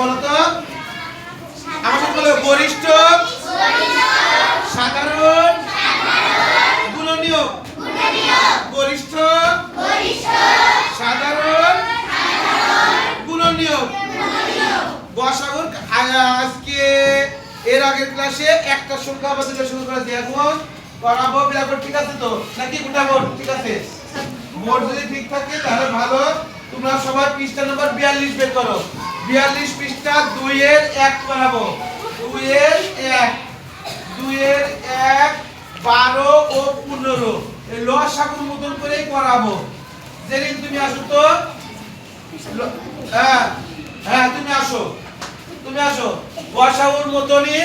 বলো তো আমার সাথে বলো গরিষ্ঠ সাধারণ গুণনীয় গরিষ্ঠ সাধারণ গুণনীয় গসাগুর আজকে এর আগের ক্লাসে একটা সংখ্যা আমাদের শুরু করেছি এখন করাবো ব্ল্যাকবোর্ড ঠিক আছে তো নাকি গোটা বোর্ড ঠিক আছে বোর্ড যদি ঠিক থাকে তাহলে ভালো তোমরা সবাই পৃষ্ঠা নাম্বার 42 বের করো 42 পৃষ্ঠা 2 এর 1 করাবো 2 এর 12 ও 15 এই লসাগুর মতন করেই করাবো যেদিন তুমি আসো তো হ্যাঁ তুমি আসো গসাগুর মতনই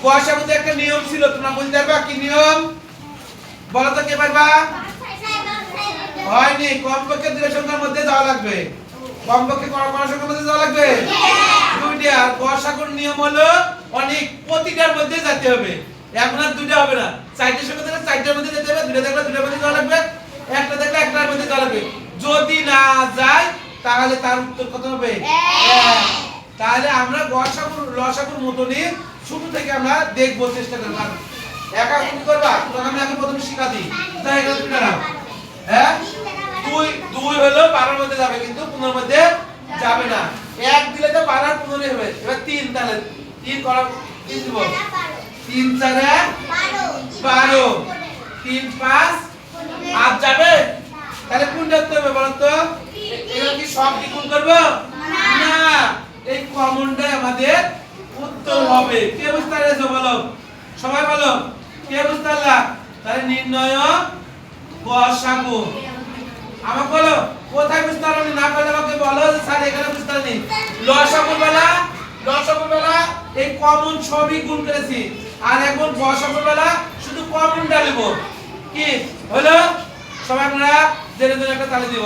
গসাগুতে একটা নিয়ম ছিল তোমরা বলতে পারবা কি নিয়ম বলো তো কে পারবা হয়নি কমপক্ষে দুই সংখ্যার মধ্যে যাওয়া লাগবে কমপক্ষে কোন সংখ্যার মধ্যে যাওয়া লাগবে দুইটা আর গসাগুর নিয়ম হলো অনেক প্রতিটার মধ্যে যেতে হবে এখন আর দুইটা হবে না চারটি সংখ্যা থেকে চারটার মধ্যে যেতে হবে দুইটা দেখলে দুইটার মধ্যে যাওয়া লাগবে একটা দেখলে একটার মধ্যে যাওয়া লাগবে যদি না যায় তাহলে তার উত্তর কত হবে 1 তাহলে আমরা গসাগুর লসাগুর মতনই শুরু থেকে আমরা দেখব চেষ্টা করব একা তুমি করবা তোমাকে আমি আগে প্রথমে শিখা দিই তাই এটা তুমি নাও হ্যাঁ দুই হলো 12 এর মধ্যে যাবে কিন্তু 15 এর মধ্যে যাবে না এক দিলে তো 12 আর 15 হবে এবার 3 তাহলে 3 করা 3 দিব 3 4 12 3 5 8 যাবে তাহলে কোনটা হবে বলো তো এগুলো কি সব কি গুণ করব না এই কমনটাই আমাদের উত্তর হবে কে বুঝতে পেরেছো বলো সবাই বলো কে বুঝতে পারলা তাহলে নির্ণয় গসাগু আমাকে বলো কোথায় বুঝতে পারোনি না পারলে আমাকে বলো যে স্যার এখানে বুঝতে পারিনি লসাগুর বেলা এই কমন সবই গুণ করেছি আর এখন গসাগুর বেলা শুধু কমনটা নেব কি হলো সবাই আমরা জেনে একটা তালি দিব